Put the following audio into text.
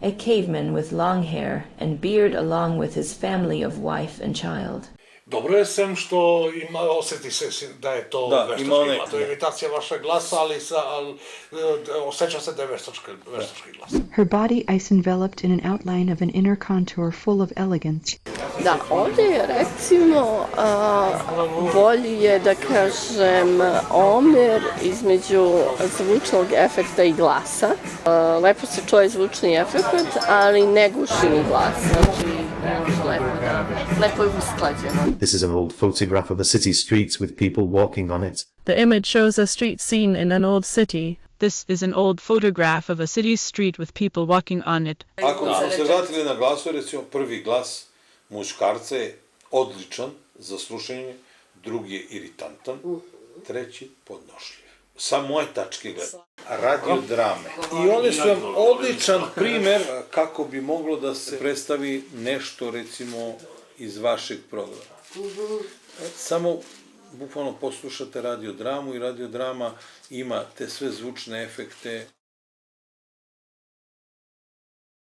a caveman with long hair and beard along with his family of wife and child. Dobro je sem što osjeti se da je to veštački glas. To je imitacija vašeg glasa, ali osjeća se da je veštački glas. Her body ice enveloped in an outline of an inner contour full of elegance. Da, ovdje je recimo bolji je da kažem omjer između zvučnog efekta i glasa. Lepo se čuje zvučni efekt, ali ne guši ni glas. Znači, lepo je usklađeno. This is an old photograph of a city streets with people walking on it. The image shows a street scene in an old city. This is an old photograph of a city street with people walking on it. Ako smo se vratili na glasove, recimo prvi glas muškarca je odličan za slušanje, drugi je iritantan, treći podnošljiv. Sa moje tačke gleda. Radiodrame. I one su vam odličan primer kako bi moglo da se predstavi nešto, recimo, iz vašeg programa. Samo bukvalno poslušate radiodramu i radiodrama ima te sve zvučne efekte.